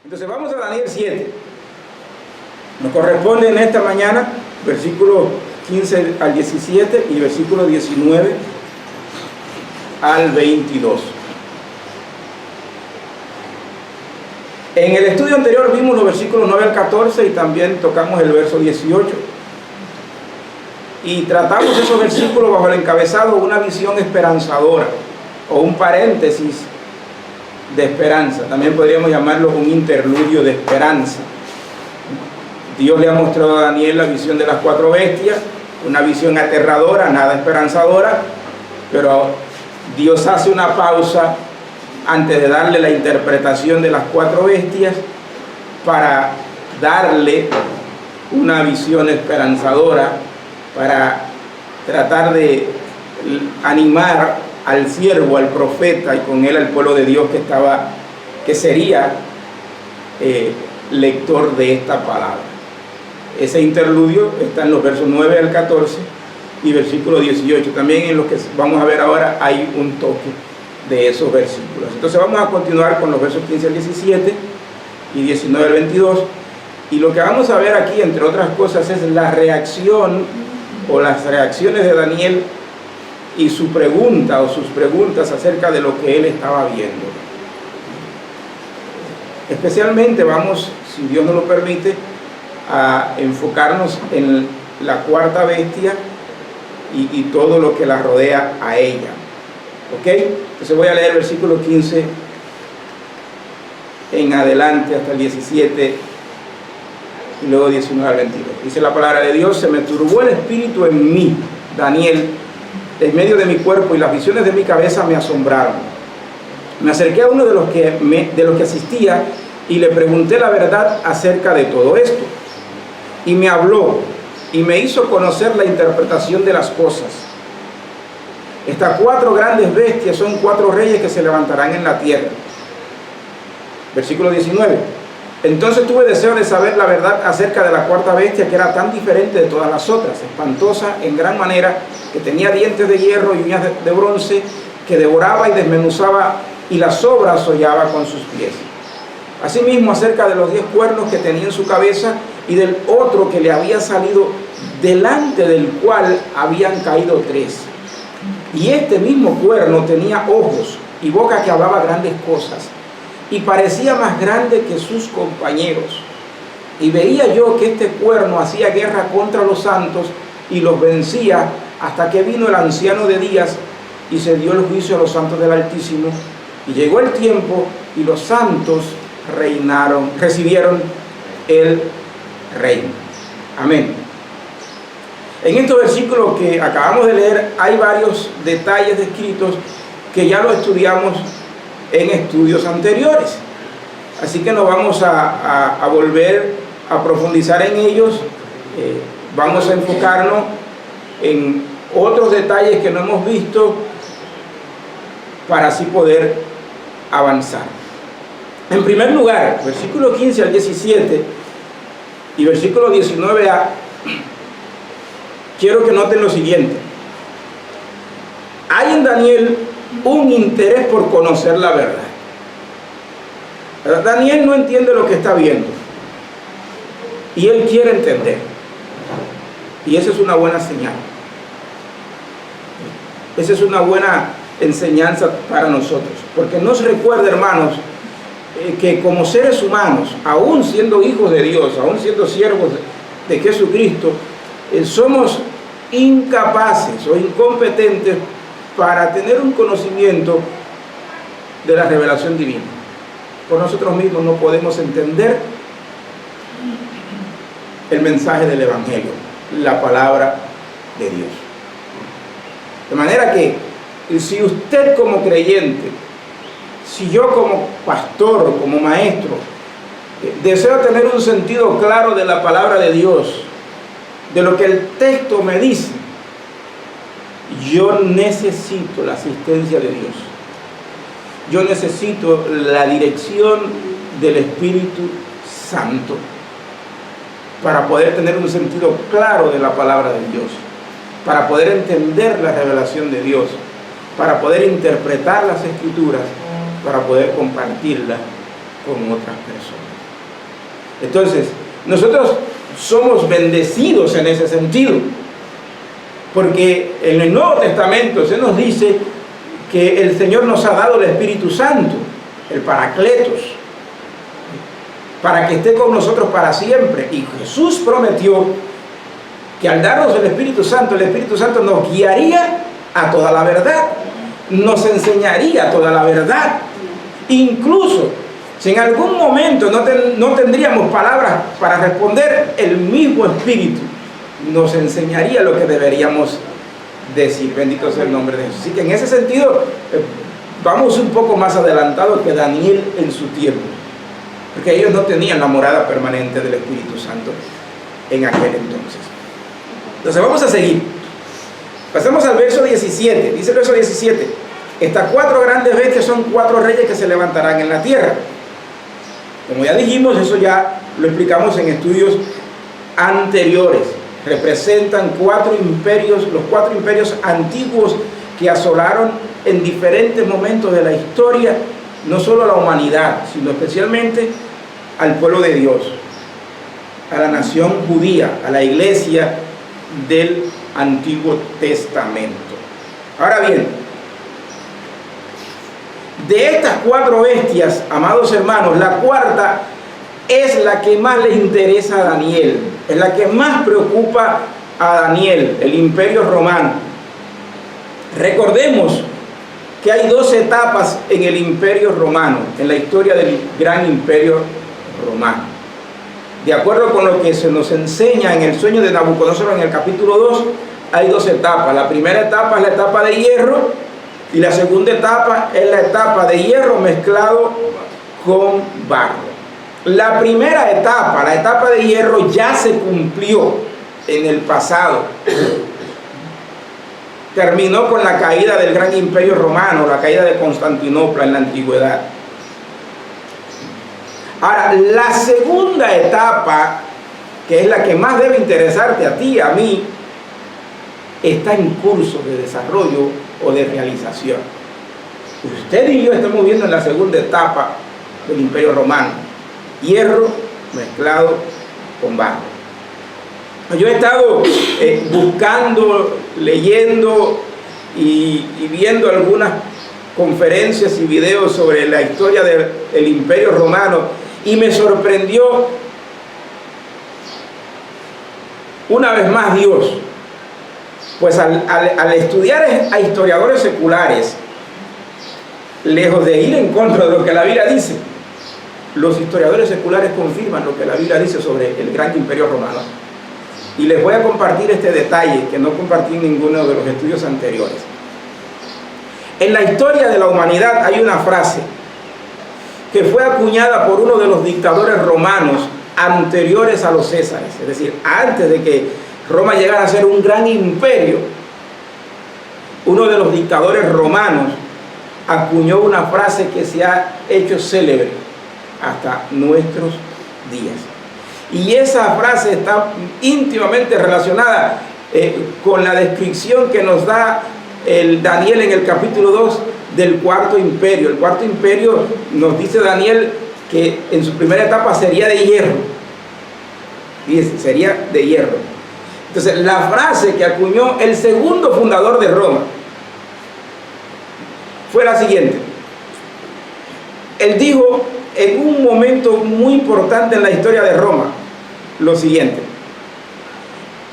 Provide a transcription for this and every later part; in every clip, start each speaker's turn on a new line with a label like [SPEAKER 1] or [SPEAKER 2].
[SPEAKER 1] Entonces vamos a Daniel 7. Nos corresponde en esta mañana versículo 15 al 17 y versículo 19 al 22. En el estudio anterior vimos los versículos 9 al 14 y también tocamos el verso 18. Y tratamos esos versículos bajo el encabezado una visión esperanzadora o un paréntesis de esperanza. También podríamos llamarlo un interludio de esperanza. Dios le ha mostrado a Daniel la visión de las 4 bestias, una visión aterradora, nada esperanzadora, pero Dios hace una pausa antes de darle la interpretación de las 4 bestias para darle una visión esperanzadora, para tratar de animar al siervo, al profeta y con él al pueblo de Dios que sería lector de esta palabra. Ese interludio está en los versos 9 al 14 y versículo 18. También en los que vamos a ver ahora hay un toque de esos versículos. Entonces vamos a continuar con los versos 15 al 17 y 19 al 22. Y lo que vamos a ver aquí, entre otras cosas, es la reacción o las reacciones de Daniel y su pregunta o sus preguntas acerca de lo que él estaba viendo. Especialmente vamos, si Dios nos lo permite, a enfocarnos en la 4ª bestia y todo lo que la rodea a ella. ¿Ok? Entonces voy a leer el versículo 15 en adelante hasta el 17 y luego 19 al 22. Dice la palabra de Dios: se me turbó el espíritu en mí, Daniel, en medio de mi cuerpo, y las visiones de mi cabeza me asombraron. Me acerqué a uno de los que asistía y le pregunté la verdad acerca de todo esto. Y me habló y me hizo conocer la interpretación de las cosas. Estas 4 grandes bestias son 4 reyes que se levantarán en la tierra. Versículo 19. Entonces tuve deseo de saber la verdad acerca de la 4ª bestia, que era tan diferente de todas las otras, espantosa en gran manera, que tenía dientes de hierro y uñas de bronce, que devoraba y desmenuzaba y las sobras hollaba con sus pies. Asimismo, acerca de los 10 cuernos que tenía en su cabeza y del otro que le había salido, delante del cual habían caído 3. Y este mismo cuerno tenía ojos y boca que hablaba grandes cosas, y parecía más grande que sus compañeros. Y veía yo que este cuerno hacía guerra contra los santos y los vencía, hasta que vino el anciano de días y se dio el juicio a los santos del Altísimo. Y llegó el tiempo y los santos recibieron el reino. Amén. En estos versículos que acabamos de leer hay varios detalles descritos que ya lo estudiamos en estudios anteriores. Así que no vamos a volver a profundizar en ellos. Vamos a enfocarnos en otros detalles que no hemos visto para así poder avanzar. En primer lugar, versículo 15 al 17 y versículo 19a, quiero que noten lo siguiente. Hay en Daniel un interés por conocer la verdad. Daniel no entiende lo que está viendo y él quiere entender, y esa es una buena señal. Esa es una buena enseñanza para nosotros, porque nos recuerda, hermanos, que como seres humanos, aún siendo hijos de Dios, aún siendo siervos de Jesucristo, somos incapaces o incompetentes para tener un conocimiento de la revelación divina. Por nosotros mismos no podemos entender el mensaje del Evangelio, la palabra de Dios. De manera que si usted como creyente, si yo como pastor, como maestro, deseo tener un sentido claro de la palabra de Dios, de lo que el texto me dice, yo necesito la asistencia de Dios. Yo necesito la dirección del Espíritu Santo para poder tener un sentido claro de la palabra de Dios, para poder entender la revelación de Dios, para poder interpretar las Escrituras, para poder compartirla con otras personas. Entonces, nosotros somos bendecidos en ese sentido, porque en el Nuevo Testamento se nos dice que el Señor nos ha dado el Espíritu Santo, el Paracletos, para que esté con nosotros para siempre. Y Jesús prometió que al darnos el Espíritu Santo nos guiaría a toda la verdad, nos enseñaría toda la verdad. Incluso si en algún momento no tendríamos palabras para responder, el mismo Espíritu nos enseñaría lo que deberíamos decir. Bendito sea el nombre de Jesús. Así que en ese sentido vamos un poco más adelantados que Daniel en su tiempo, porque ellos no tenían la morada permanente del Espíritu Santo en aquel entonces. Entonces vamos a seguir. Pasemos al verso 17. Dice el verso 17: estas 4 grandes bestias son 4 reyes que se levantarán en la tierra. Como ya dijimos, eso ya lo explicamos en estudios anteriores. Representan 4 imperios, los 4 imperios antiguos que asolaron en diferentes momentos de la historia, no solo a la humanidad, sino especialmente al pueblo de Dios, a la nación judía, a la iglesia del Antiguo Testamento. Ahora bien, de estas 4 bestias, amados hermanos, la cuarta es la que más le interesa a Daniel, es la que más preocupa a Daniel, el Imperio Romano. Recordemos que hay 2 etapas en el Imperio Romano, en la historia del gran Imperio Romano. De acuerdo con lo que se nos enseña en el sueño de Nabucodonosor en el capítulo 2, hay 2 etapas. La primera etapa es la etapa de hierro y la segunda etapa es la etapa de hierro mezclado con barro. La primera etapa, la etapa de hierro, ya se cumplió en el pasado. Terminó con la caída del gran Imperio Romano, la caída de Constantinopla en la antigüedad. Ahora, la segunda etapa, que es la que más debe interesarte a ti y a mí, está en curso de desarrollo o de realización. Usted y yo estamos viendo en la segunda etapa del Imperio Romano, hierro mezclado con barro. Yo he estado buscando, leyendo y viendo algunas conferencias y videos sobre la historia del Imperio Romano, y me sorprendió una vez más Dios, pues al estudiar a historiadores seculares, lejos de ir en contra de lo que la Biblia dice, los historiadores seculares confirman lo que la Biblia dice sobre el gran Imperio Romano. Y les voy a compartir este detalle que no compartí en ninguno de los estudios anteriores. En la historia de la humanidad hay una frase que fue acuñada por uno de los dictadores romanos anteriores a los Césares, es decir, antes de que Roma llegara a ser un gran imperio. Uno de los dictadores romanos acuñó una frase que se ha hecho célebre hasta nuestros días. Y esa frase está íntimamente relacionada con la descripción que nos da el Daniel en el capítulo 2 del cuarto imperio. El cuarto imperio, nos dice Daniel, que en su primera etapa sería de hierro. Fíjense, sería de hierro. Entonces, la frase que acuñó el segundo fundador de Roma fue la siguiente. Él dijo en un momento muy importante en la historia de Roma lo siguiente: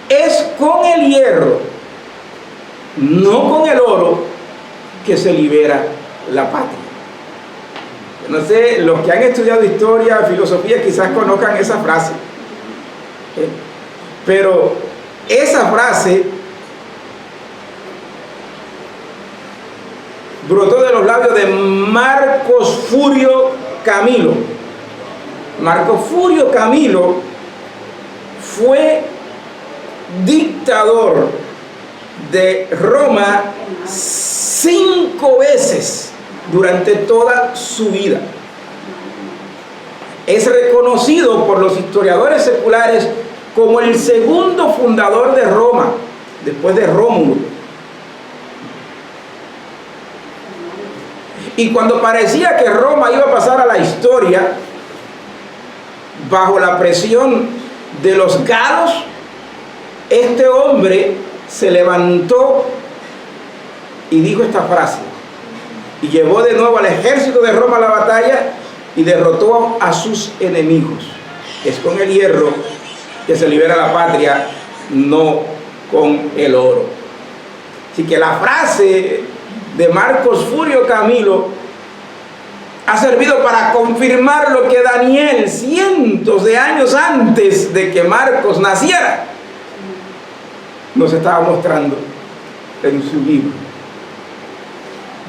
[SPEAKER 1] es con el hierro, no con el oro, que se libera la patria. No sé, los que han estudiado historia, filosofía, quizás conozcan esa frase, pero esa frase brotó de los labios de Marcos Furio Camilo. Marco Furio Camilo fue dictador de Roma 5 veces durante toda su vida. Es reconocido por los historiadores seculares como el segundo fundador de Roma, después de Rómulo. Y cuando parecía que Roma iba a pasar a la historia, bajo la presión de los galos, este hombre se levantó y dijo esta frase, y llevó de nuevo al ejército de Roma a la batalla y derrotó a sus enemigos. Es con el hierro que se libera la patria, no con el oro. Así que la frase de Marcos Furio Camilo ha servido para confirmar lo que Daniel, cientos de años antes de que Marcos naciera, nos estaba mostrando en su libro.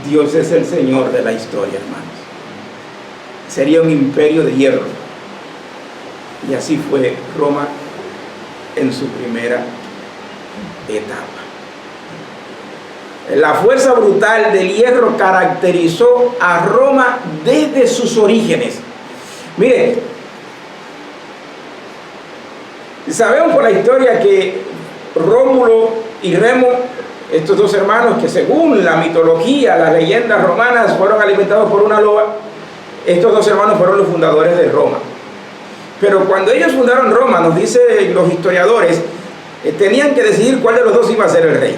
[SPEAKER 1] Dios es el Señor de la historia, hermanos. Sería un imperio de hierro. Y así fue Roma en su primera etapa. La fuerza brutal del hierro caracterizó a Roma desde sus orígenes. Mire, sabemos por la historia que Rómulo y Remo, estos dos hermanos que según la mitología, las leyendas romanas, fueron alimentados por una loba, estos dos hermanos fueron los fundadores de Roma. Pero cuando ellos fundaron Roma, nos dicen los historiadores, tenían que decidir cuál de los dos iba a ser el rey.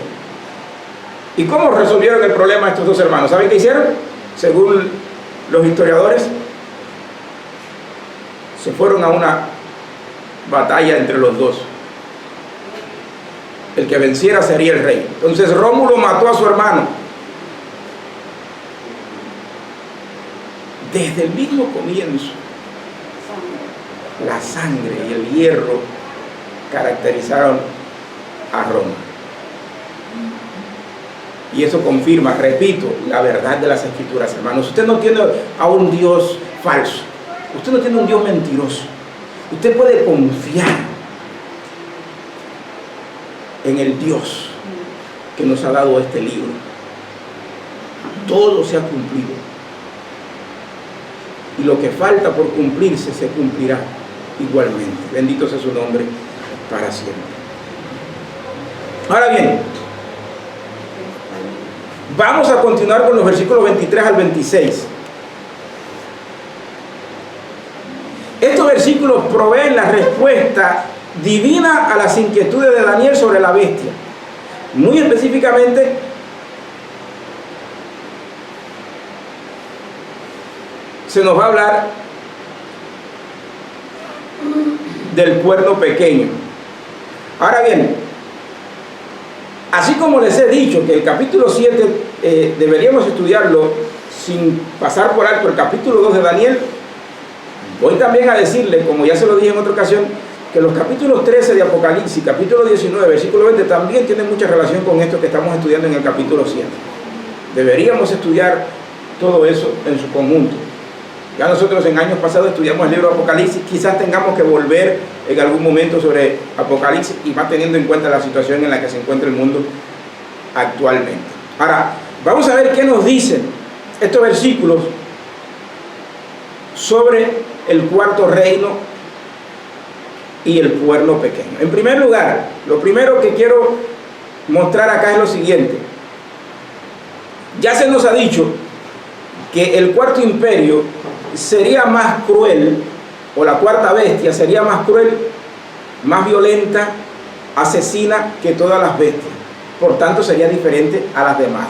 [SPEAKER 1] ¿Y cómo resolvieron el problema estos dos hermanos? ¿Saben qué hicieron? Según los historiadores, se fueron a una batalla entre los dos. El que venciera sería el rey. Entonces Rómulo mató a su hermano. Desde el mismo comienzo, la sangre y el hierro caracterizaron a Roma. Y eso confirma, repito, la verdad de las Escrituras, hermanos. Usted no tiene a un Dios falso. Usted no tiene un Dios mentiroso. Usted puede confiar en el Dios que nos ha dado este libro. Todo se ha cumplido. Y lo que falta por cumplirse se cumplirá igualmente. Bendito sea su nombre para siempre. Ahora bien, vamos a continuar con los versículos 23 al 26. Estos versículos proveen la respuesta divina a las inquietudes de Daniel sobre la bestia. Muy específicamente, se nos va a hablar del cuerno pequeño. Ahora bien, así como les he dicho que el capítulo 7 deberíamos estudiarlo sin pasar por alto el capítulo 2 de Daniel, voy también a decirle, como ya se lo dije en otra ocasión, que los capítulos 13 de Apocalipsis, capítulo 19, versículo 20, también tienen mucha relación con esto que estamos estudiando en el capítulo 7. Deberíamos estudiar todo eso en su conjunto. Ya nosotros en años pasados estudiamos el libro de Apocalipsis, quizás tengamos que volver en algún momento sobre Apocalipsis y más teniendo en cuenta la situación en la que se encuentra el mundo actualmente. Ahora, vamos a ver qué nos dicen estos versículos sobre el cuarto reino y el cuerno pequeño. En primer lugar, lo primero que quiero mostrar acá es lo siguiente. Ya se nos ha dicho que el cuarto imperio sería más cruel, o la cuarta bestia sería más cruel, más violenta, asesina que todas las bestias. Por tanto, sería diferente a las demás.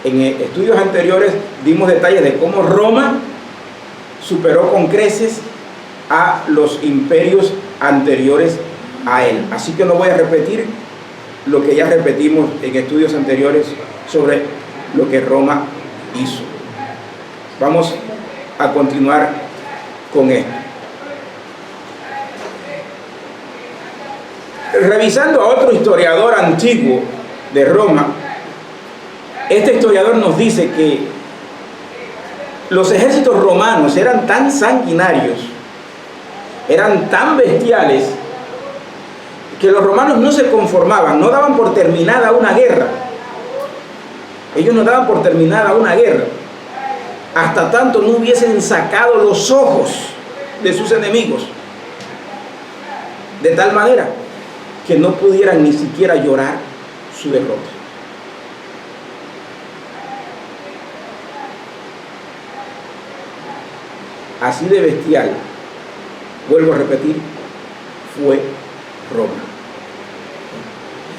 [SPEAKER 1] En estudios anteriores dimos detalles de cómo Roma superó con creces a los imperios anteriores a él. Así que no voy a repetir lo que ya repetimos en estudios anteriores sobre lo que Roma hizo. Vamos a continuar con esto. Revisando a otro historiador antiguo de Roma, este historiador nos dice que los ejércitos romanos eran tan sanguinarios, eran tan bestiales, que los romanos no se conformaban, no daban por terminada una guerra. Ellos no daban por terminada una guerra hasta tanto no hubiesen sacado los ojos de sus enemigos, de tal manera que no pudieran ni siquiera llorar su derrota. Así de bestial vuelvo a repetir, fue Roma.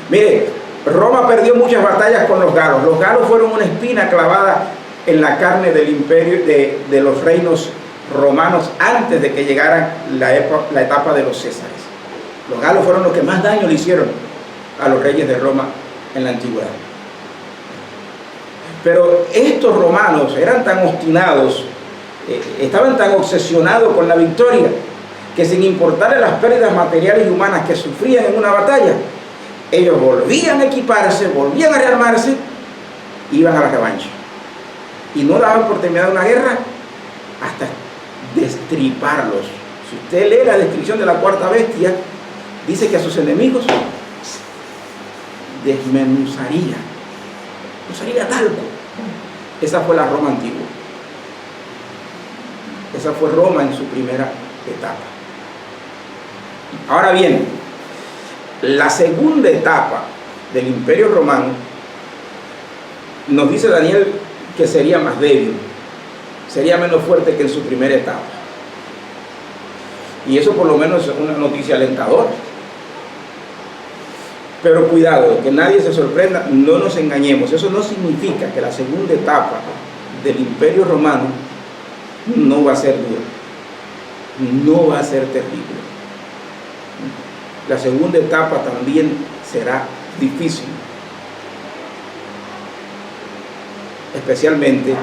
[SPEAKER 1] Mire, Roma perdió muchas batallas con los galos. Los galos fueron una espina clavada en la carne del imperio, de los reinos romanos antes de que llegara la etapa de los Césares. Los galos fueron los que más daño le hicieron a los reyes de Roma en la antigüedad. Pero estos romanos eran tan obstinados, estaban tan obsesionados con la victoria, que sin importarle las pérdidas materiales y humanas que sufrían en una batalla, ellos volvían a equiparse, volvían a rearmarse, iban a la revancha. Y no daban por terminada una guerra hasta destriparlos. Si usted lee la descripción de la cuarta bestia, dice que a sus enemigos desmenuzaría, los haría talco. Esa fue la Roma antigua. Esa fue Roma en su primera etapa. Ahora bien, la segunda etapa del Imperio Romano, nos dice Daniel que sería más débil, sería menos fuerte que en su primera etapa. Y eso por lo menos es una noticia alentadora. Pero cuidado, que nadie se sorprenda, no nos engañemos. Eso no significa que la segunda etapa del Imperio Romano no va a ser dura, no va a ser terrible. La segunda etapa también será difícil, especialmente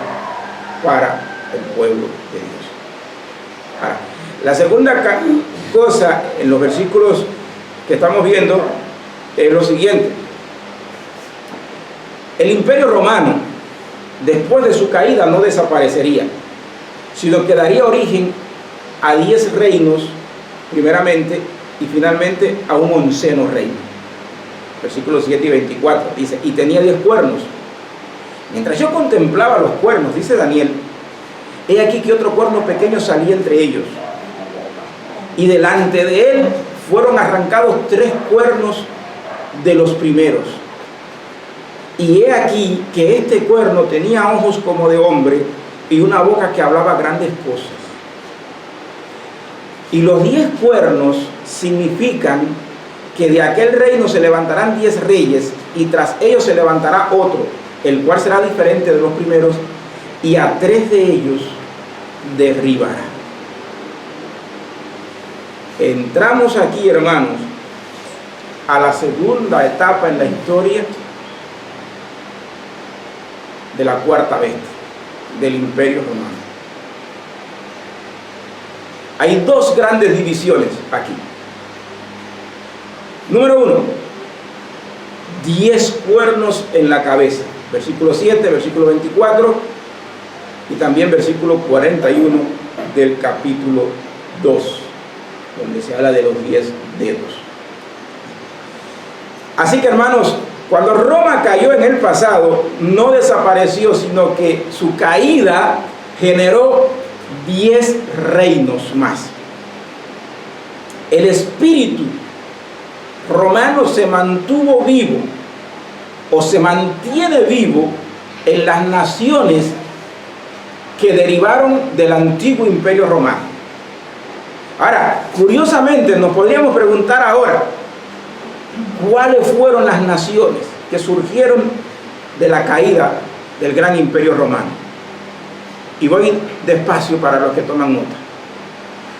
[SPEAKER 1] para el pueblo de Dios. Ahora, la segunda cosa en los versículos que estamos viendo es lo siguiente. El Imperio Romano, después de su caída, no desaparecería, sino que daría origen a 10 reinos, primeramente, y finalmente a un 11º reino. Versículos 7 y 24 dice: y tenía 10 cuernos. Mientras yo contemplaba los cuernos, dice Daniel, he aquí que otro cuerno pequeño salía entre ellos, y delante de él fueron arrancados 3 cuernos de los primeros. Y he aquí que este cuerno tenía ojos como de hombre y una boca que hablaba grandes cosas. Y los 10 cuernos significan que de aquel reino se levantarán 10 reyes, y tras ellos se levantará otro, el cual será diferente de los primeros, y a 3 de ellos derribará. Entramos aquí, hermanos, a la segunda etapa en la historia de la cuarta bestia del Imperio Romano. Hay 2 grandes divisiones aquí. Número 1, 10 cuernos en la cabeza. Versículo 7, versículo 24 y también versículo 41 del capítulo 2, donde se habla de los 10 dedos. Así que, hermanos, cuando Roma cayó en el pasado, no desapareció, sino que su caída generó 10 reinos más. El espíritu romano se mantuvo vivo, o se mantiene vivo, en las naciones que derivaron del antiguo Imperio Romano. Ahora, curiosamente, nos podríamos preguntar ahora, ¿cuáles fueron las naciones que surgieron de la caída del gran Imperio Romano? Y voy despacio para los que toman nota.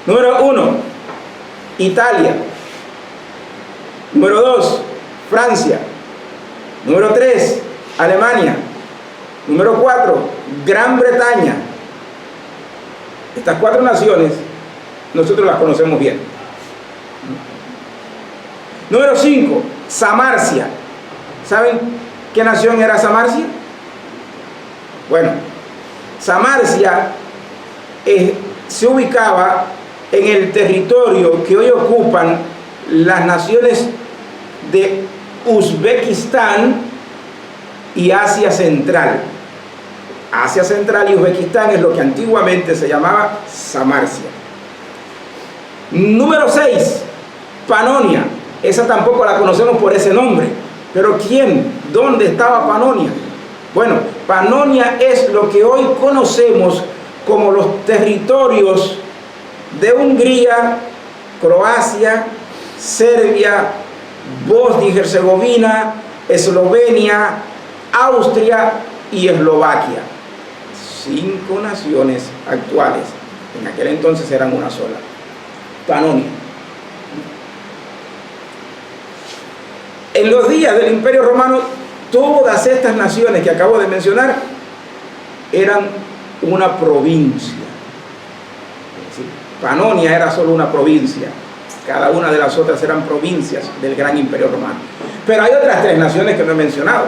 [SPEAKER 1] Número 1, Italia. Número 2, Francia. Número 3, Alemania. Número 4, Gran Bretaña. Estas 4 naciones nosotros las conocemos bien. Número 5, Samarcia. ¿Saben qué nación era Samarcia? Bueno, Samarcia se ubicaba en el territorio que hoy ocupan las naciones de Uzbekistán y Asia Central. Asia Central y Uzbekistán es lo que antiguamente se llamaba Samarcia. Número 6, Panonia. Esa tampoco la conocemos por ese nombre. ¿Pero quién? ¿Dónde estaba Panonia? Bueno, Panonia es lo que hoy conocemos como los territorios de Hungría Croacia, Serbia, Bosnia y Herzegovina, Eslovenia, Austria y Eslovaquia. 5 naciones actuales. En aquel entonces eran una sola. Panonia. En los días del Imperio Romano, todas estas naciones que acabo de mencionar eran una provincia. Es decir, Panonia era solo una provincia. Cada una de las otras eran provincias del gran Imperio Romano. Pero hay otras 3 naciones que no he mencionado.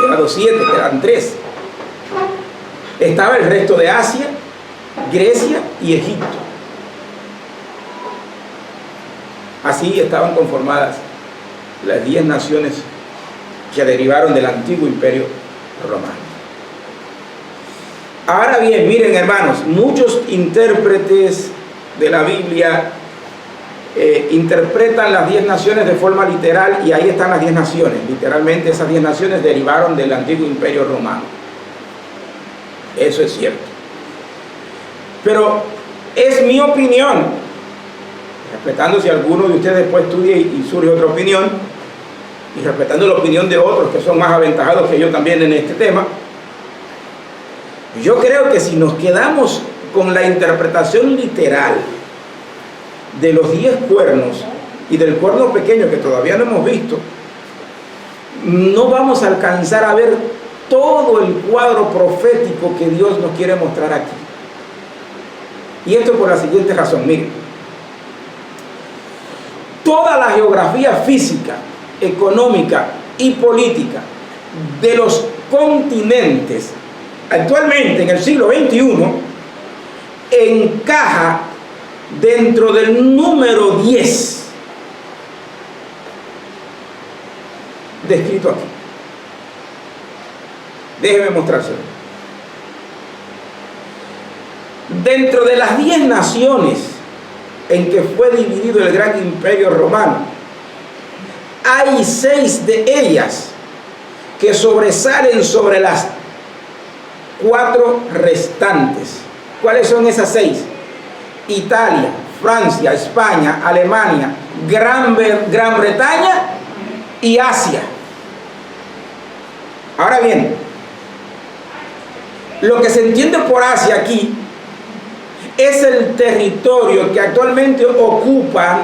[SPEAKER 1] Eran 7, eran 3. Estaba el resto de Asia, Grecia y Egipto. Así estaban conformadas las 10 naciones que derivaron del antiguo Imperio Romano. Ahora bien, miren hermanos, muchos intérpretes de la Biblia interpretan las 10 naciones de forma literal, y ahí están las 10 naciones. Literalmente esas 10 naciones derivaron del antiguo Imperio Romano. Eso es cierto. Pero es mi opinión, respetando si alguno de ustedes después estudia y surge otra opinión, y respetando la opinión de otros que son más aventajados que yo también en este tema, yo creo que si nos quedamos con la interpretación literal de los 10 cuernos y del cuerno pequeño que todavía no hemos visto, no vamos a alcanzar a ver todo el cuadro profético que Dios nos quiere mostrar aquí. Y esto por la siguiente razón. Miren, toda la geografía física, económica y política de los continentes actualmente en el siglo XXI encaja dentro del número 10 descrito aquí. Déjeme mostrárselo. Dentro de las 10 naciones en que fue dividido el gran Imperio Romano, hay 6 de ellas que sobresalen sobre las 4 restantes. ¿Cuáles son esas 6? Italia, Francia, España, Alemania, Gran Bretaña y Asia. Ahora bien, lo que se entiende por Asia aquí es el territorio que actualmente ocupan,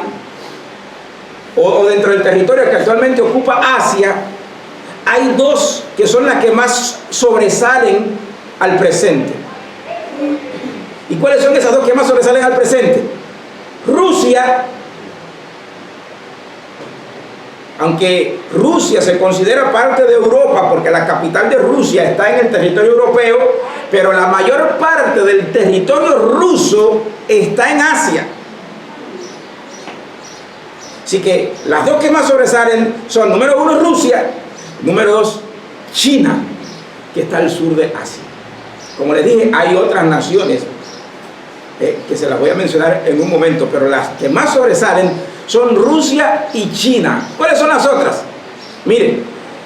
[SPEAKER 1] o dentro del territorio que actualmente ocupa Asia, hay 2 que son las que más sobresalen al presente. ¿Y cuáles son esas 2 que más sobresalen al presente? Rusia, aunque Rusia se considera parte de Europa porque la capital de Rusia está en el territorio europeo, pero la mayor parte del territorio ruso está en Asia. Así que las 2 que más sobresalen son, número 1, Rusia, número 2, China, que está al sur de Asia. Como les dije, hay otras naciones que se las voy a mencionar en un momento, pero las que más sobresalen son Rusia y China. ¿Cuáles son las otras? Miren,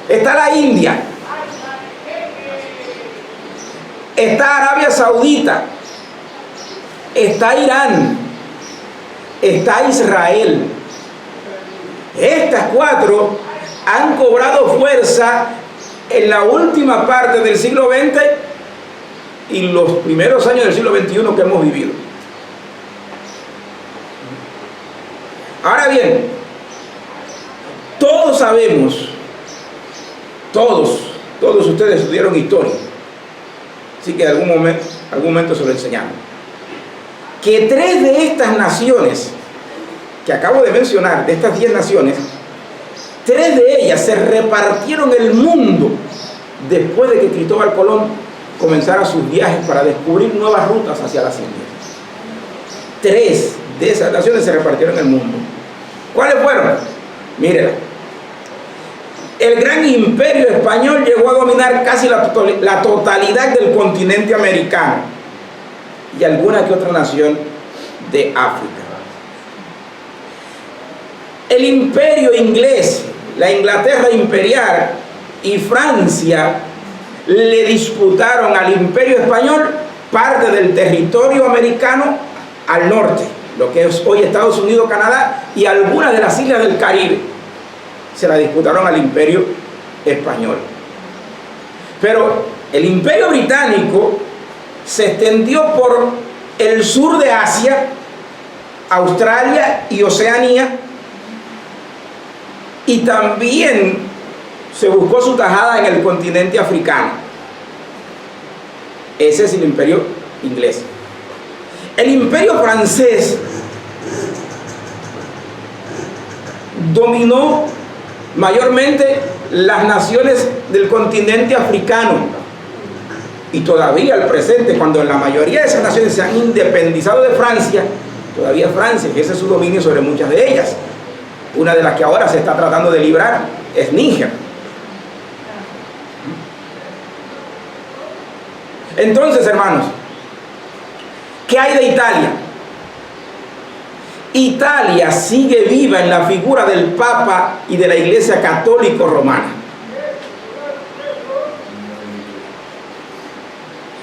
[SPEAKER 1] está la India, está Arabia Saudita, está Irán, está Israel. Estas 4 han cobrado fuerza en la última parte del siglo XX y los primeros años del siglo XXI que hemos vivido. Ahora bien, todos sabemos, todos ustedes estudiaron historia, así que en algún momento se lo enseñamos, que 3 de estas naciones que acabo de mencionar, de estas 10 naciones, 3 de ellas se repartieron el mundo después de que Cristóbal Colón comenzara sus viajes para descubrir nuevas rutas hacia las Indias. 3 de esas naciones se repartieron el mundo. ¿Cuáles fueron? Mírenla. El gran imperio español llegó a dominar casi la totalidad del continente americano y alguna que otra nación de África. El imperio inglés, la Inglaterra imperial y Francia le disputaron al imperio español parte del territorio americano al norte lo que es hoy Estados Unidos, Canadá y algunas de las islas del Caribe, se la disputaron al Imperio Español. Pero el Imperio Británico se extendió por el sur de Asia, Australia y Oceanía, y también se buscó su tajada en el continente africano. Ese es el Imperio inglés. El Imperio francés dominó mayormente las naciones del continente africano, y todavía al presente, cuando la mayoría de esas naciones se han independizado de Francia, todavía Francia ejerce su dominio sobre muchas de ellas. Una de las que ahora se está tratando de librar es Níger. Entonces, hermanos, ¿qué hay de Italia? Italia sigue viva en la figura del Papa y de la Iglesia Católica Romana.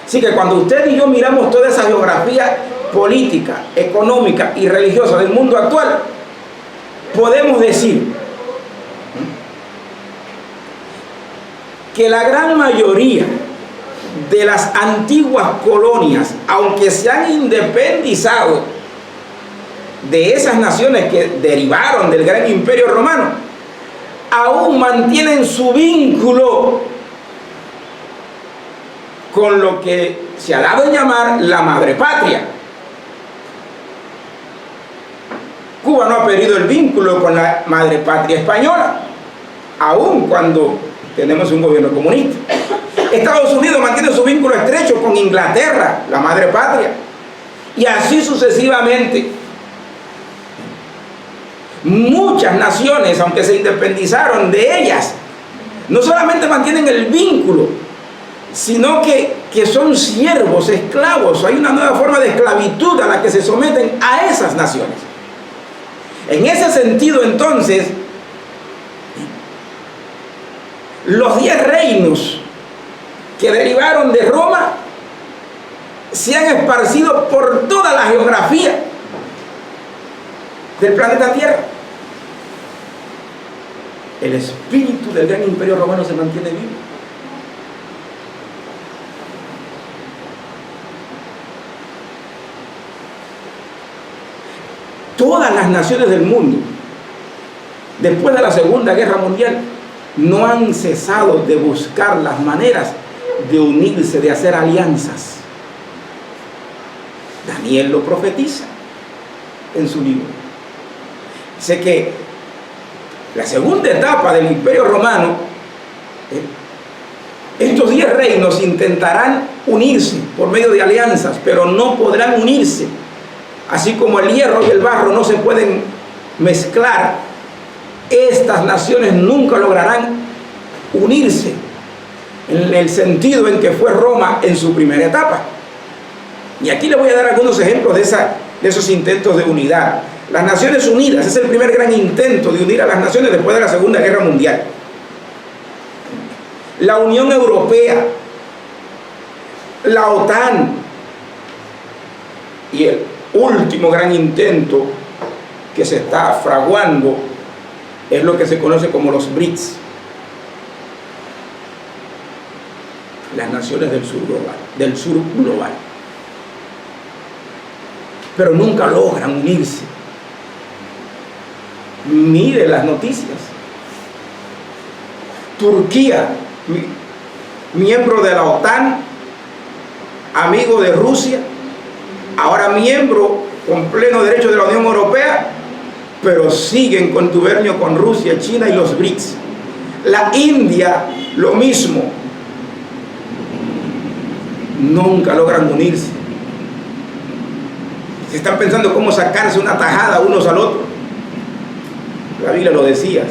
[SPEAKER 1] Así que cuando usted y yo miramos toda esa geografía política, económica y religiosa del mundo actual, podemos decir que la gran mayoría de las antiguas colonias, aunque se han independizado de esas naciones que derivaron del gran imperio romano, aún mantienen su vínculo con lo que se ha dado en llamar la madre patria. Cuba no ha perdido el vínculo con la madre patria española, aun cuando tenemos un gobierno comunista. Estados Unidos mantiene su vínculo estrecho con Inglaterra, la madre patria, y así sucesivamente. Muchas naciones, aunque se independizaron de ellas, no solamente mantienen el vínculo, sino que son siervos, esclavos. Hay una nueva forma de esclavitud a la que se someten a esas naciones. En ese sentido, entonces, los 10 reinos que derivaron de Roma se han esparcido por toda la geografía del planeta Tierra. El espíritu del gran imperio romano se mantiene vivo. Todas las naciones del mundo, después de la Segunda Guerra Mundial, no han cesado de buscar las maneras de unirse, de hacer alianzas. Daniel lo profetiza en su libro. Dice que la segunda etapa del Imperio Romano, estos 10 reinos intentarán unirse por medio de alianzas, pero no podrán unirse. Así como el hierro y el barro no se pueden mezclar, estas naciones nunca lograrán unirse en el sentido en que fue Roma en su primera etapa. Y aquí les voy a dar algunos ejemplos de esos intentos de unidad. Las Naciones Unidas es el primer gran intento de unir a las naciones después de la Segunda Guerra Mundial. La Unión Europea, la OTAN y el último gran intento que se está fraguando es lo que se conoce como los BRICS, las naciones del sur global, pero nunca logran unirse. Mire las noticias. Turquía, miembro de la OTAN, amigo de Rusia, ahora miembro con pleno derecho de la Unión Europea, pero siguen contubernio con Rusia, China y los BRICS. La India, lo mismo. Nunca logran unirse. Se están pensando cómo sacarse una tajada unos al otro. La Biblia lo decía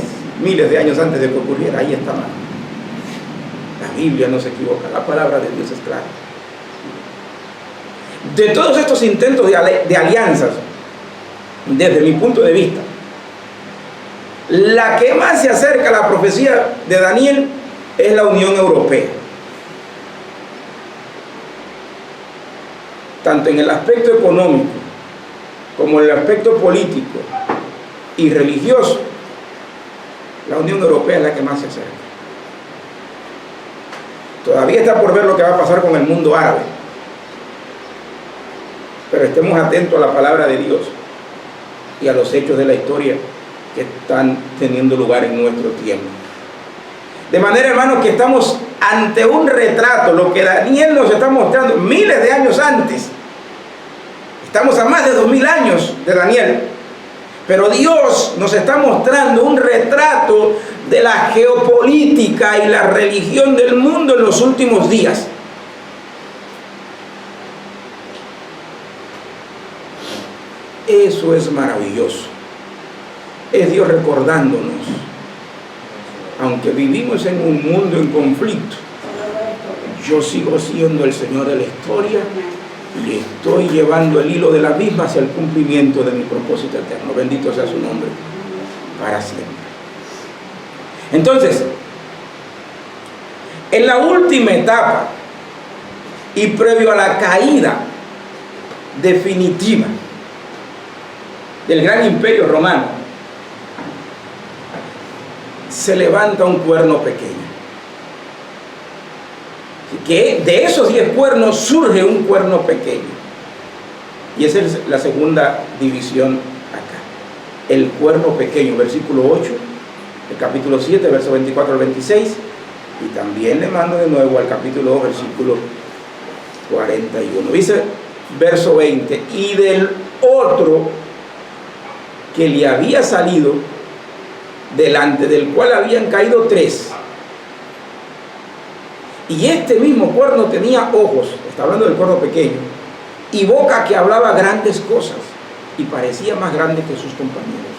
[SPEAKER 1] miles de años antes de que ocurriera. Ahí está. La Biblia no se equivoca. La palabra de Dios es clara. De todos estos intentos de alianzas, desde mi punto de vista, la que más se acerca a la profecía de Daniel es la Unión Europea. Tanto en el aspecto económico como el aspecto político y religioso, la Unión Europea es la que más se acerca. Todavía está por ver lo que va a pasar con el mundo árabe, pero estemos atentos a la palabra de Dios y a los hechos de la historia que están teniendo lugar en nuestro tiempo. De manera, hermanos, que estamos ante un retrato, lo que Daniel nos está mostrando miles de años antes. Estamos a más de 2000 años de Daniel, pero Dios nos está mostrando un retrato de la geopolítica y la religión del mundo en los últimos días. Eso es maravilloso. Es Dios recordándonos, aunque vivimos en un mundo en conflicto, yo sigo siendo el Señor de la historia y estoy llevando el hilo de la misma hacia el cumplimiento de mi propósito eterno. Bendito sea su nombre para siempre. Entonces, en la última etapa y previo a la caída definitiva del gran imperio romano, se levanta un cuerno pequeño. Que de esos 10 cuernos surge un cuerno pequeño. Y esa es la segunda división acá. El cuerno pequeño, versículo 8, el capítulo 7, verso 24 al 26. Y también le mando de nuevo al capítulo 2, versículo 41. Dice, verso 20, y del otro que le había salido, delante del cual habían caído 3. Y este mismo cuerno tenía ojos, está hablando del cuerno pequeño, y boca que hablaba grandes cosas, y parecía más grande que sus compañeros.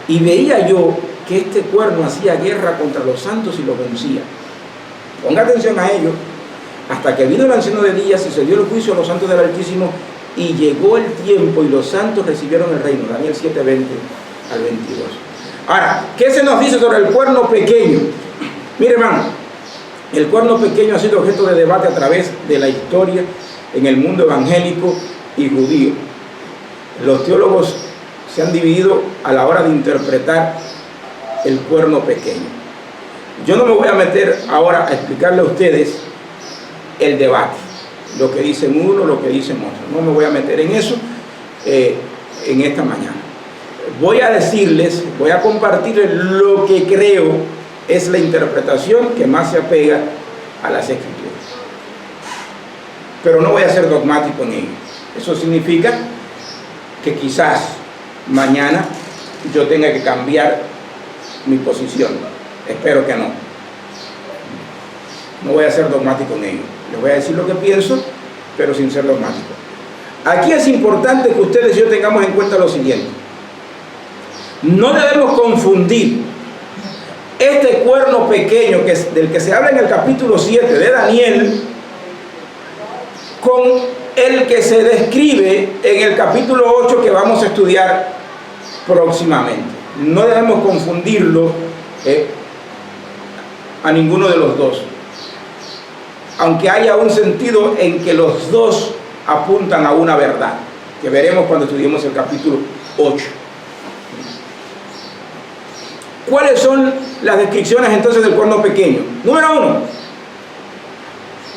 [SPEAKER 1] Y veía yo que este cuerno hacía guerra contra los santos y los vencía. Ponga atención a ello, hasta que vino el anciano de días y se dio el juicio a los santos del Altísimo, y llegó el tiempo y los santos recibieron el reino. Daniel 7, 20 al 22. Ahora, ¿qué se nos dice sobre el cuerno pequeño? Mire, hermano, el cuerno pequeño ha sido objeto de debate a través de la historia en el mundo evangélico y judío. Los teólogos se han dividido a la hora de interpretar el cuerno pequeño. Yo no me voy a meter ahora a explicarle a ustedes el debate, lo que dicen uno, lo que dicen otro. No me voy a meter en eso en esta mañana. Voy a decirles, voy a compartirles lo que creo es la interpretación que más se apega a las Escrituras. Pero no voy a ser dogmático en ello. Eso significa que quizás mañana yo tenga que cambiar mi posición. Espero que no. No voy a ser dogmático en ello. Les voy a decir lo que pienso, pero sin ser dogmático. Aquí es importante que ustedes y yo tengamos en cuenta lo siguiente. No debemos confundir este cuerno pequeño del que se habla en el capítulo 7 de Daniel con el que se describe en el capítulo 8 que vamos a estudiar próximamente. No debemos confundirlo a ninguno de los dos, aunque haya un sentido en que los dos apuntan a una verdad, que veremos cuando estudiemos el capítulo 8. ¿Cuáles son las descripciones entonces del cuerno pequeño? Número 1,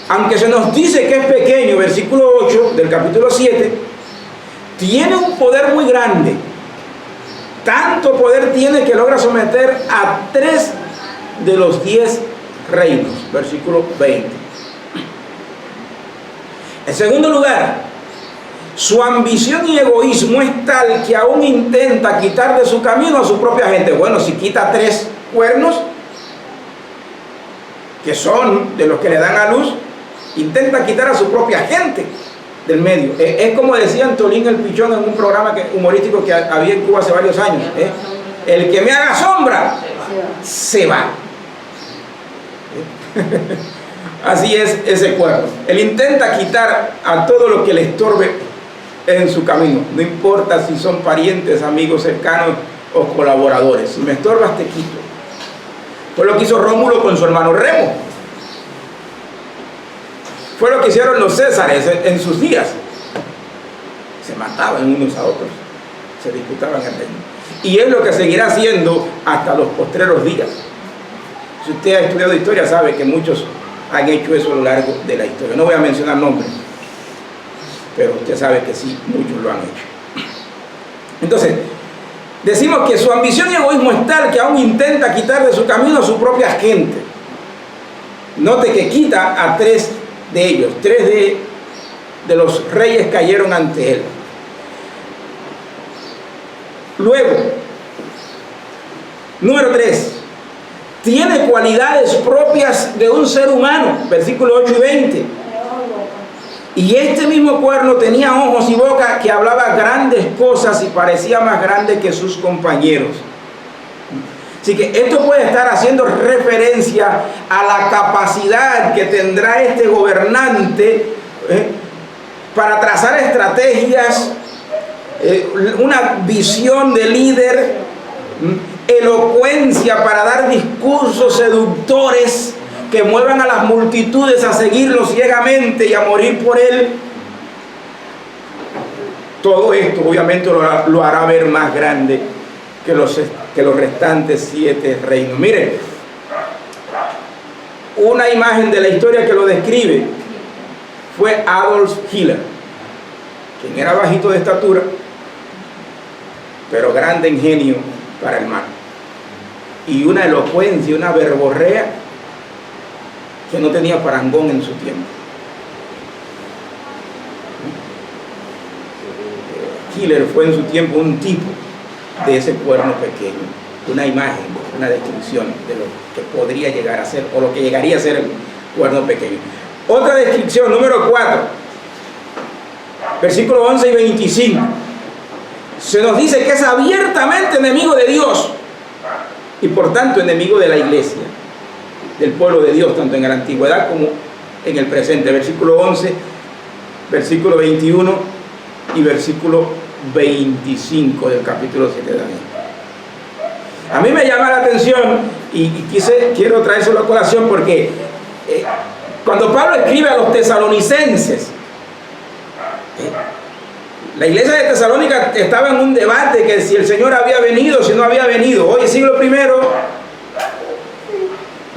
[SPEAKER 1] aunque se nos dice que es pequeño, versículo 8 del capítulo 7, tiene un poder muy grande. Tanto poder tiene que logra someter a 3 de los 10 reinos, versículo 20. En segundo lugar, su ambición y egoísmo es tal que aún intenta quitar de su camino a su propia gente. Bueno, si quita 3 cuernos, que son de los que le dan a luz, intenta quitar a su propia gente del medio. Es como decía Antolín el Pichón en un programa humorístico que había en Cuba hace varios años. El que me haga sombra, se va. Así es ese cuerno. Él intenta quitar a todo lo que le estorbe en su camino. No importa si son parientes, amigos cercanos o colaboradores. Si me estorbas, te quito. Fue lo que hizo Rómulo con su hermano Remo. Fue lo que hicieron los Césares en sus días. se mataban unos a otros, se disputaban el reino. Y es lo que seguirá haciendo hasta los postreros días. Si usted ha estudiado historia, sabe que muchos han hecho eso a lo largo de la historia. No voy a mencionar nombres, pero usted sabe que sí, muchos lo han hecho. Entonces, decimos que su ambición y egoísmo es tal que aún intenta quitar de su camino a su propia gente. Note que quita a 3 de ellos, 3 de los reyes cayeron ante él. Luego, número 3, tiene cualidades propias de un ser humano, versículos 8 y 20. Y este mismo cuerno tenía ojos y boca que hablaba grandes cosas y parecía más grande que sus compañeros. Así que esto puede estar haciendo referencia a la capacidad que tendrá este gobernante para trazar estrategias, una visión de líder, elocuencia para dar discursos seductores que muevan a las multitudes a seguirlo ciegamente y a morir por él. Todo esto obviamente lo hará ver más grande que los restantes 7 reinos. Miren, una imagen de la historia que lo describe fue Adolf Hitler, quien era bajito de estatura, pero grande en genio para el mal, y una elocuencia, una verborrea que no tenía parangón en su tiempo. Hitler fue en su tiempo un tipo de ese cuerno pequeño, una imagen, una descripción de lo que podría llegar a ser o lo que llegaría a ser el cuerno pequeño. Otra descripción, número 4, versículos 11 y 25. Se nos dice que es abiertamente enemigo de Dios y por tanto enemigo de la iglesia, del pueblo de Dios, tanto en la antigüedad como en el presente. Versículo 11, versículo 21 y versículo 25 del capítulo 7 de Daniel. A mí me llama la atención y quiero traérselo a colación porque cuando Pablo escribe a los tesalonicenses, la iglesia de Tesalónica estaba en un debate que si el Señor había venido o si no había venido. Hoy, siglo I,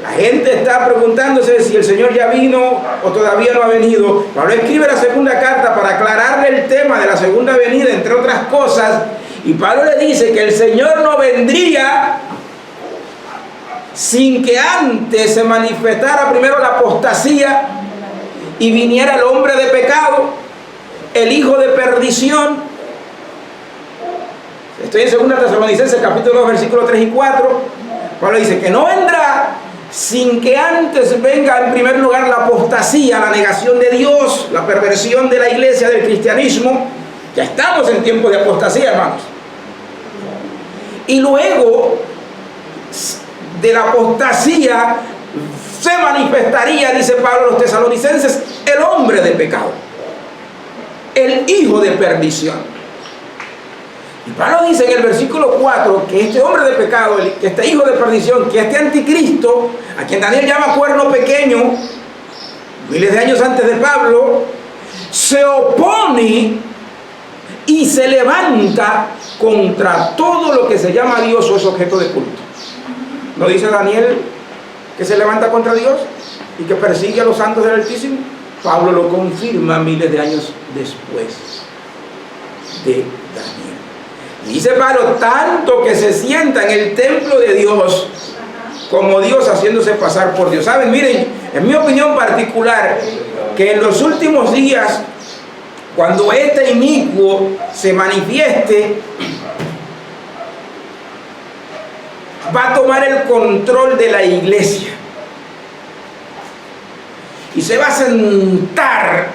[SPEAKER 1] la gente está preguntándose si el Señor ya vino o todavía no ha venido. Pablo escribe la segunda carta para aclararle el tema de la segunda venida, entre otras cosas, y Pablo le dice que el Señor no vendría sin que antes se manifestara primero la apostasía y viniera el hombre de pecado, el hijo de perdición. Estoy en 2 Tesalonicenses capítulo 2 versículos 3 y 4. Pablo dice que no vendrá sin que antes venga en primer lugar la apostasía, la negación de Dios, la perversión de la iglesia, del cristianismo. Ya estamos en tiempo de apostasía, hermanos. Y luego de la apostasía se manifestaría, dice Pablo a los tesalonicenses, el hombre de pecado, el hijo de perdición. Y Pablo dice en el versículo 4 que este hombre de pecado, que este hijo de perdición, que este anticristo, a quien Daniel llama cuerno pequeño, miles de años antes de Pablo, se opone y se levanta contra todo lo que se llama Dios o es objeto de culto. ¿No dice Daniel que se levanta contra Dios y que persigue a los santos del Altísimo? Pablo lo confirma miles de años después de Daniel. Y dice Pablo, tanto que se sienta en el templo de Dios como Dios haciéndose pasar por Dios. ¿Saben? Miren, en mi opinión particular, que en los últimos días, cuando este inicuo se manifieste, va a tomar el control de la iglesia y se va a sentar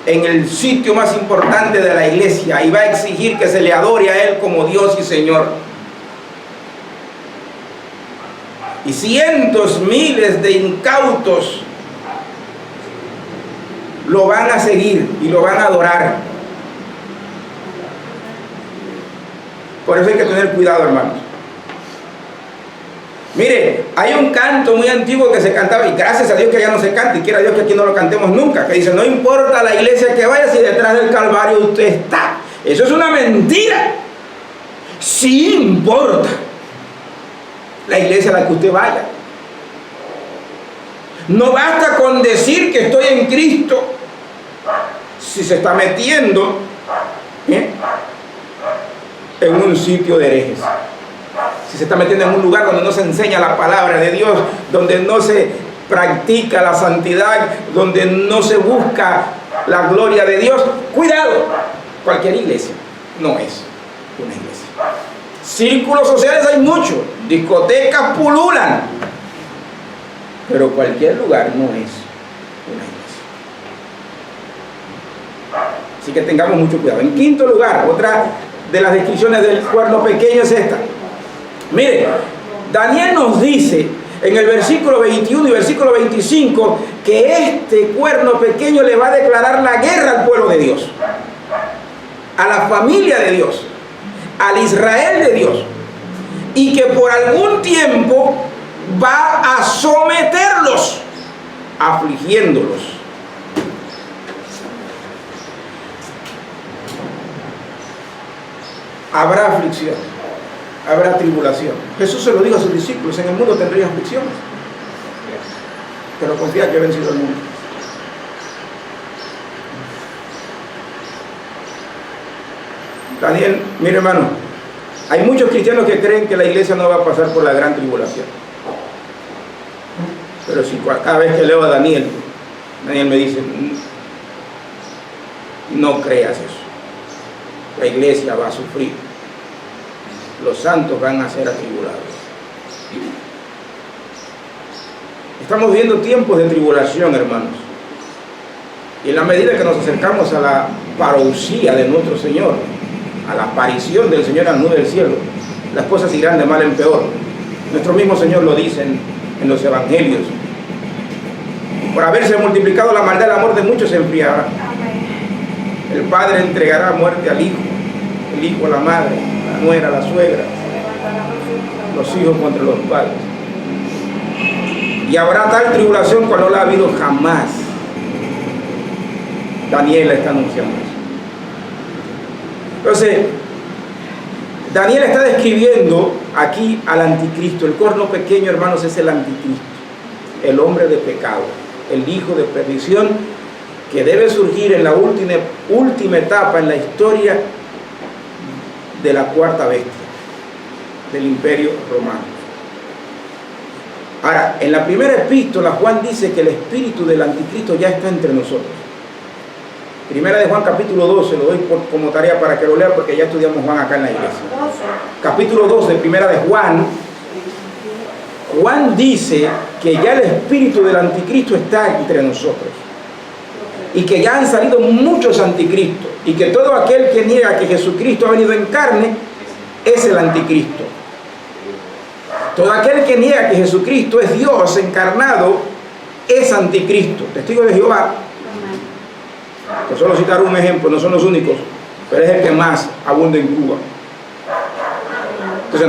[SPEAKER 1] en el sitio más importante de la iglesia y va a exigir que se le adore a Él como Dios y Señor. Y cientos, miles de incautos lo van a seguir y lo van a adorar. Por eso hay que tener cuidado, hermanos. Mire, hay un canto muy antiguo que se cantaba, y gracias a Dios que ya no se canta, y quiera Dios que aquí no lo cantemos nunca, que dice: no importa la iglesia que vaya, si detrás del Calvario usted está. Eso es una mentira. Sí importa la iglesia a la que usted vaya. No basta con decir que estoy en Cristo si se está metiendo en un sitio de herejes, si se está metiendo en un lugar donde no se enseña la palabra de Dios, donde no se practica la santidad, donde no se busca la gloria de Dios. Cuidado, cualquier iglesia no es una iglesia. Círculos sociales hay muchos, discotecas pululan, pero cualquier lugar no es una iglesia. Así que tengamos mucho cuidado. En quinto lugar, otra de las descripciones del cuerno pequeño es esta. Mire, Daniel nos dice en el versículo 21 y versículo 25 que este cuerno pequeño le va a declarar la guerra al pueblo de Dios, a la familia de Dios, al Israel de Dios, y que por algún tiempo va a someterlos, afligiéndolos. Habrá aflicción, habrá tribulación. Jesús se lo dijo a sus discípulos: en el mundo tendréis aflicciones, pero confía que he vencido el mundo. Daniel, mire hermano, hay muchos cristianos que creen que la iglesia no va a pasar por la gran tribulación. Pero si cada vez que leo a Daniel me dice: no creas eso. La iglesia va a sufrir. Los santos van a ser atribulados. Estamos viviendo tiempos de tribulación, hermanos. Y en la medida que nos acercamos a la parousia de nuestro Señor, a la aparición del Señor en la nube del cielo, las cosas irán de mal en peor. Nuestro mismo Señor lo dice en los evangelios: por haberse multiplicado la maldad, el amor de muchos se enfriará. El padre entregará muerte al hijo, el hijo a la madre, la nuera a la suegra, los hijos contra los padres. Y habrá tal tribulación cual no la ha habido jamás. Daniel está anunciando eso. Entonces, Daniel está describiendo aquí al anticristo. El corno pequeño, hermanos, es el anticristo, el hombre de pecado, el hijo de perdición, que debe surgir en la última etapa en la historia de la cuarta bestia del Imperio Romano. Ahora, en la primera epístola, Juan dice que el espíritu del anticristo ya está entre nosotros. Primera de Juan, capítulo 12, lo doy como tarea para que lo lean, porque ya estudiamos Juan acá en la iglesia. Capítulo 12, primera de Juan. Juan dice que ya el espíritu del anticristo está entre nosotros, y que ya han salido muchos anticristos, y que todo aquel que niega que Jesucristo ha venido en carne es el anticristo. Todo aquel que niega que Jesucristo es Dios encarnado es anticristo. Testigos de Jehová, que solo citar un ejemplo, no son los únicos, pero es el que más abunda en Cuba. Entonces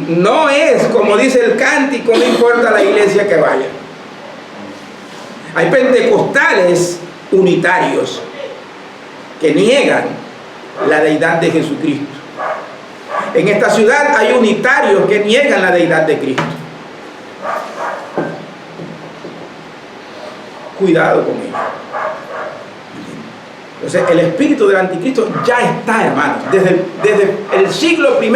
[SPEAKER 1] no es como dice el cántico: no importa la iglesia que vaya. Hay pentecostales unitarios que niegan la deidad de Jesucristo. En esta ciudad hay unitarios que niegan la deidad de Cristo. Cuidado con ello. Entonces, el espíritu del anticristo ya está, hermanos, desde el siglo I.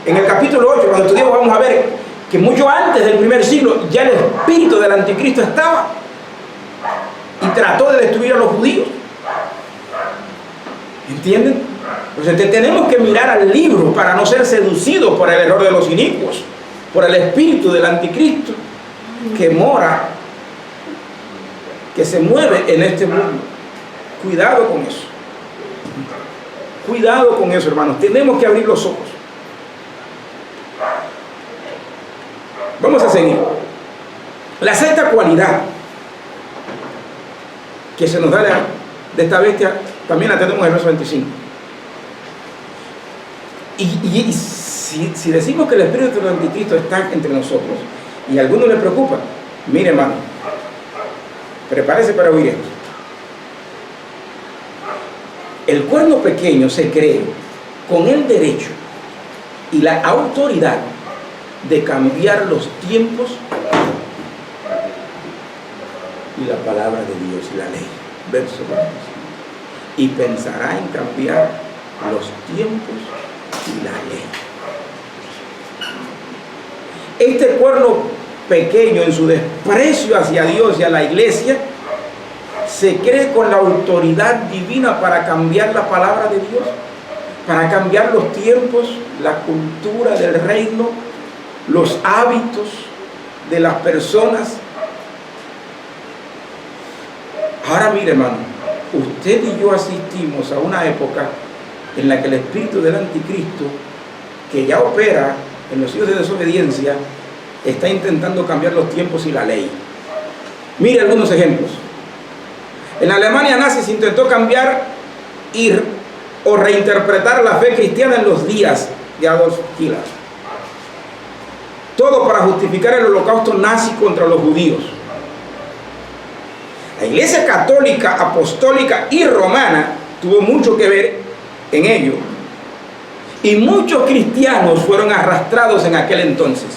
[SPEAKER 1] En el capítulo 8, cuando estudiamos, vamos a ver que mucho antes del primer siglo ya el espíritu del anticristo estaba y trató de destruir a los judíos. ¿Entienden? Entonces tenemos que mirar al libro para no ser seducidos por el error de los inicuos, por el espíritu del anticristo que mora, que se mueve en este mundo. Cuidado con eso. Cuidado con eso, hermanos. Tenemos que abrir los ojos. Vamos a seguir. La sexta cualidad que se nos da de esta bestia también la tenemos en el verso 25. Y Si decimos que el espíritu del anticristo está entre nosotros y a alguno le preocupa, mire hermano, prepárese para oír esto. El cuerno pequeño se cree con el derecho y la autoridad de cambiar los tiempos y la palabra de Dios y la ley. Verso 2. Y pensará en cambiar los tiempos y la ley. Este cuerno pequeño, en su desprecio hacia Dios y a la iglesia, se cree con la autoridad divina para cambiar la palabra de Dios, para cambiar los tiempos, la cultura del reino, los hábitos de las personas. Ahora mire hermano, usted y yo asistimos a una época en la que el espíritu del anticristo, que ya opera en los hijos de desobediencia, está intentando cambiar los tiempos y la ley. Mire algunos ejemplos. En la Alemania nazi se intentó cambiar o reinterpretar la fe cristiana en los días de Adolf Hitler. Todo para justificar el holocausto nazi contra los judíos. La Iglesia Católica, Apostólica y Romana tuvo mucho que ver en ello. Y muchos cristianos fueron arrastrados en aquel entonces.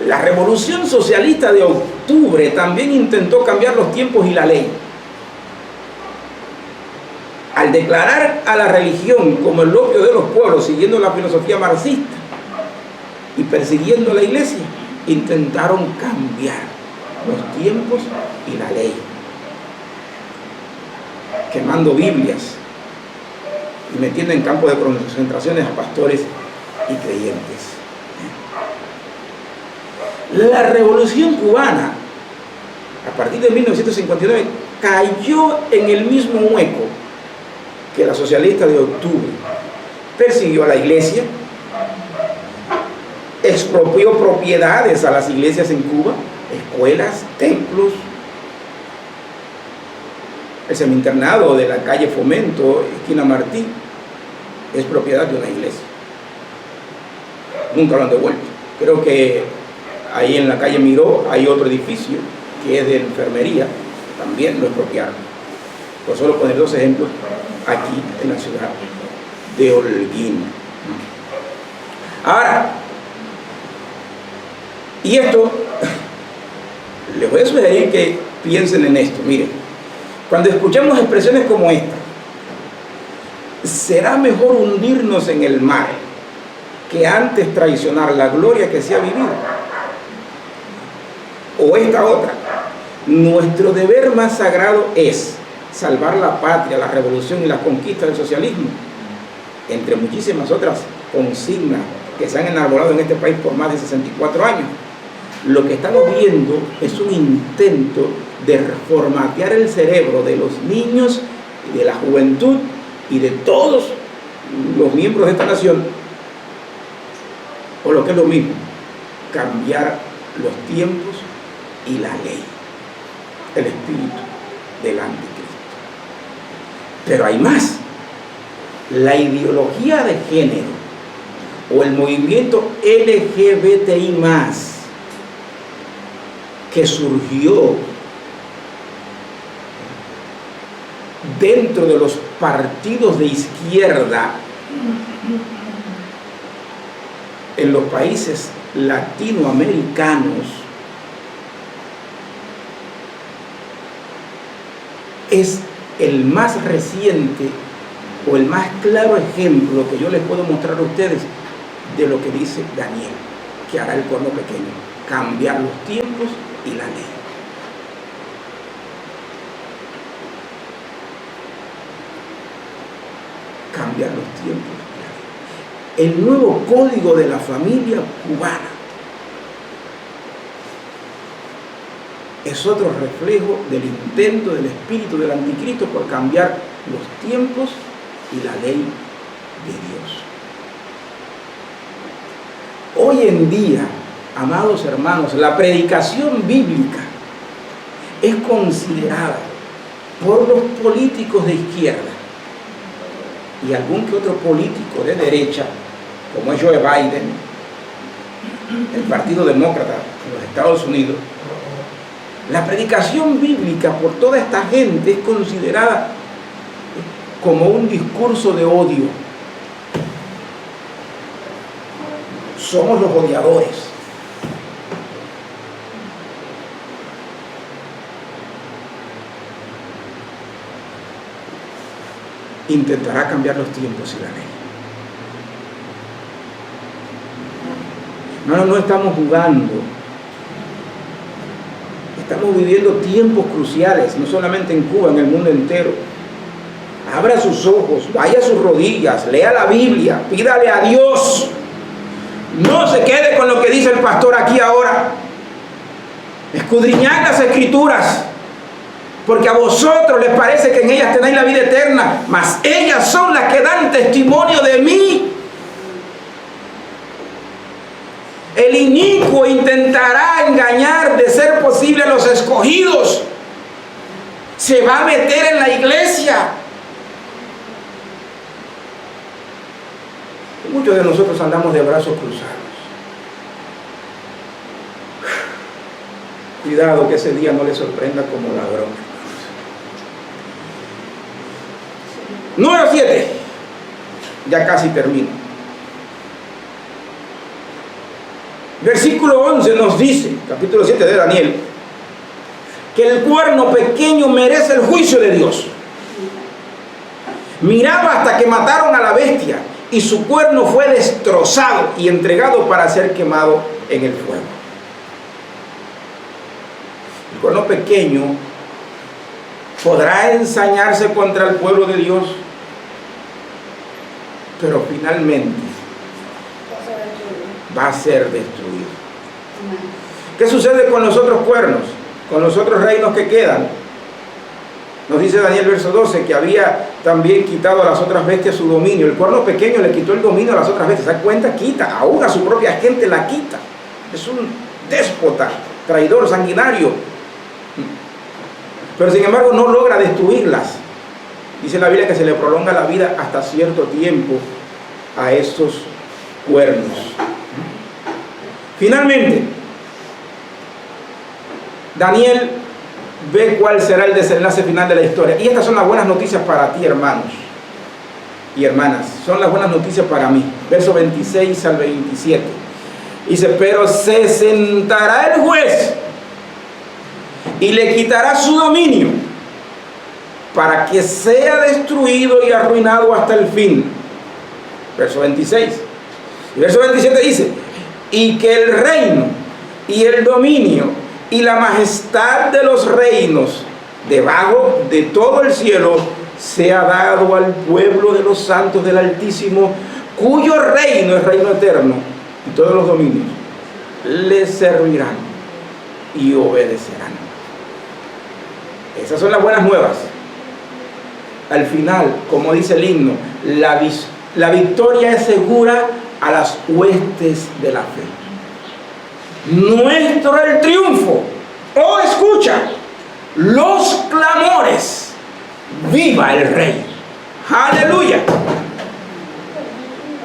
[SPEAKER 1] La Revolución Socialista de octubre también intentó cambiar los tiempos y la ley. Al declarar a la religión como el opio de los pueblos, siguiendo la filosofía marxista y persiguiendo a la iglesia, intentaron cambiar los tiempos y la ley, quemando Biblias y metiendo en campo de concentraciones a pastores y creyentes. La Revolución Cubana, a partir de 1959, cayó en el mismo hueco que la socialista de octubre. Persiguió a la iglesia, expropió propiedades a las iglesias en Cuba, escuelas, templos. El semi-internado de la calle Fomento, esquina Martí, es propiedad de una iglesia. Nunca lo han devuelto. Creo que ahí en la calle Miró hay otro edificio que es de enfermería, también lo expropiaron. Por solo poner dos ejemplos aquí en la ciudad de Holguín. Ahora, y esto, les voy a sugerir que piensen en esto. Miren, cuando escuchamos expresiones como esta, será mejor hundirnos en el mar que antes traicionar la gloria que se ha vivido. O esta otra, nuestro deber más sagrado es salvar la patria, la revolución y la conquista del socialismo, entre muchísimas otras consignas que se han enarbolado en este país por más de 64 años. Lo que estamos viendo es un intento de reformatear el cerebro de los niños y de la juventud y de todos los miembros de esta nación, o lo que es lo mismo, cambiar los tiempos y la ley, el espíritu del anticristo. Pero hay más. La ideología de género o el movimiento LGBTI+, que surgió dentro de los partidos de izquierda en los países latinoamericanos, es el más reciente o el más claro ejemplo que yo les puedo mostrar a ustedes de lo que dice Daniel, que hará el cuerno pequeño: cambiar los tiempos y la ley. Cambiar los tiempos y la ley. El nuevo código de la familia cubana es otro reflejo del intento del espíritu del anticristo por cambiar los tiempos y la ley de Dios. Hoy en día, amados hermanos, la predicación bíblica es considerada por los políticos de izquierda y algún que otro político de derecha, como es Joe Biden, el Partido Demócrata de los Estados Unidos, la predicación bíblica por toda esta gente es considerada como un discurso de odio. Somos los odiadores. Intentará cambiar los tiempos y la ley. No estamos jugando. Estamos viviendo tiempos cruciales, no solamente en Cuba, en el mundo entero. Abra sus ojos, vaya a sus rodillas, lea la Biblia, pídale a Dios. No se quede con lo que dice el pastor aquí ahora. Escudriñad las Escrituras, porque a vosotros les parece que en ellas tenéis la vida eterna, mas ellas son las que dan testimonio de mí. El inicuo intentará engañar, de ser posible, a los escogidos. Se va a meter en la iglesia. Muchos de nosotros andamos de brazos cruzados. Cuidado que ese día no le sorprenda como ladrón. Número 7. Ya casi termino. Versículo 11 nos dice, capítulo 7 de Daniel, que el cuerno pequeño merece el juicio de Dios. Miraba hasta que mataron a la bestia, y su cuerno fue destrozado y entregado para ser quemado en el fuego. El cuerno pequeño podrá ensañarse contra el pueblo de Dios, pero finalmente va a ser destruido. ¿Qué sucede con los otros cuernos? Con los otros reinos que quedan. Nos dice Daniel verso 12 que había también quitado a las otras bestias su dominio. El cuerno pequeño le quitó el dominio a las otras bestias. ¿Se da cuenta? Quita, aún a su propia gente la quita. Es un déspota, traidor, sanguinario. Pero sin embargo no logra destruirlas. Dice la Biblia que se le prolonga la vida hasta cierto tiempo a estos cuernos. Finalmente, Daniel ve cuál será el desenlace final de la historia. Y estas son las buenas noticias para ti, hermanos y hermanas. Son las buenas noticias para mí. Verso 26 al 27. Dice, pero se sentará el juez y le quitará su dominio para que sea destruido y arruinado hasta el fin. Verso 26. Y verso 27 dice, y que el reino y el dominio y la majestad de los reinos debajo de todo el cielo sea dado al pueblo de los santos del Altísimo, cuyo reino es reino eterno, y todos los dominios le servirán y obedecerán. Esas son las buenas nuevas. Al final, como dice el himno, la victoria es segura a las huestes de la fe. Nuestro el triunfo. Oh, escucha los clamores. Viva el Rey. Aleluya.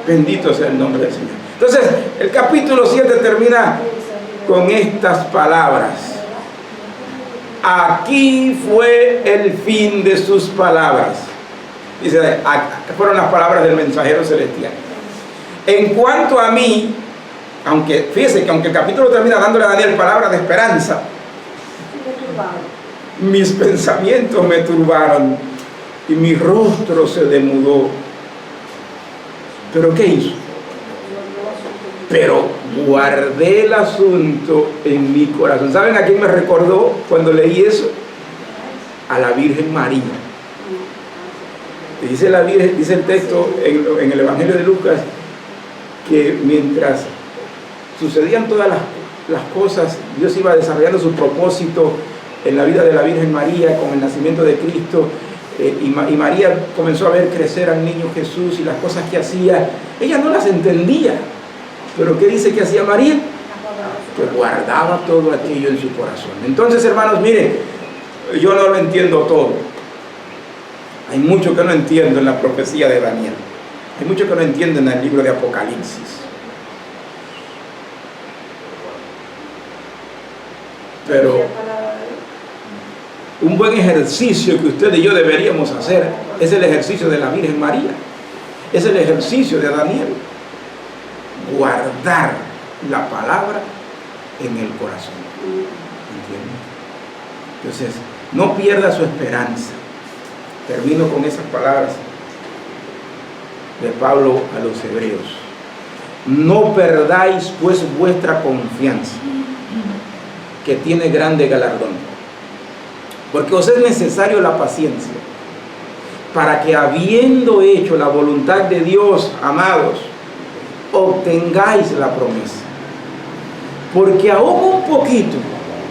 [SPEAKER 1] Bendito sea el nombre del Señor. Entonces, el capítulo 7 termina con estas palabras. Aquí fue el fin de sus palabras. Dice, fueron las palabras del mensajero celestial. En cuanto a mí, fíjese que aunque el capítulo termina dándole a Daniel palabras de esperanza, mis pensamientos me turbaron y mi rostro se demudó. ¿Pero qué hizo? Pero guardé el asunto en mi corazón. ¿Saben a quién me recordó cuando leí eso? A la Virgen María. Dice la Virgen, dice el texto en el Evangelio de Lucas, que mientras sucedían todas las cosas, Dios iba desarrollando su propósito en la vida de la Virgen María con el nacimiento de Cristo, y María comenzó a ver crecer al niño Jesús y las cosas que hacía. Ella no las entendía, pero ¿qué dice que hacía María? Que guardaba todo aquello en su corazón. Entonces, hermanos, miren, yo no lo entiendo todo. Hay mucho que no entiendo en la profecía de Daniel. Hay mucho que no entiendo en el libro de Apocalipsis. Pero un buen ejercicio que usted y yo deberíamos hacer es el ejercicio de la Virgen María. Es el ejercicio de Daniel. Guardar la palabra en el corazón. ¿Entiendes? Entonces, no pierda su esperanza. Termino con esas palabras de Pablo a los hebreos. No perdáis pues vuestra confianza, que tiene grande galardón, porque os es necesario la paciencia, para que habiendo hecho la voluntad de Dios, amados, obtengáis la promesa. Porque aún un poquito,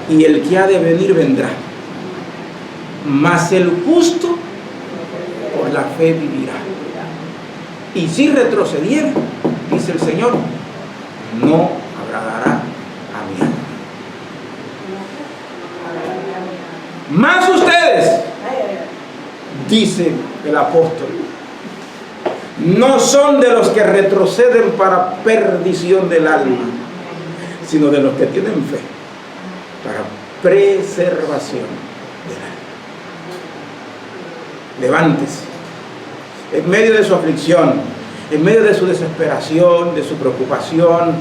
[SPEAKER 1] y el que ha de venir vendrá, mas el justo por la fe vivirá. Y si retrocediere, dice el Señor, no agradará a mi alma. Más ustedes, dice el apóstol, no son de los que retroceden para perdición del alma, sino de los que tienen fe para preservación del alma. Levántese en medio de su aflicción, en medio de su desesperación, de su preocupación,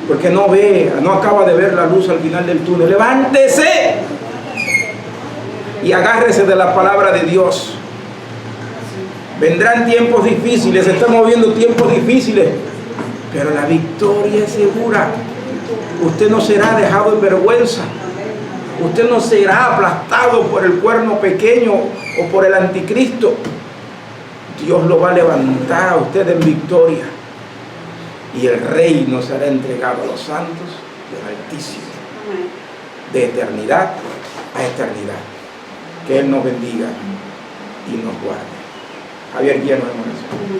[SPEAKER 1] porque no ve, no acaba de ver la luz al final del túnel. Levántese y agárrese de la palabra de Dios. Vendrán tiempos difíciles, estamos viendo tiempos difíciles, pero la victoria es segura. Usted no será dejado en vergüenza. Usted no será aplastado por el cuerno pequeño o por el anticristo. Dios lo va a levantar a usted en victoria. Y el reino será entregado a los santos del Altísimo, de eternidad a eternidad. Que Él nos bendiga y nos guarde. Javier, guíanos en oración.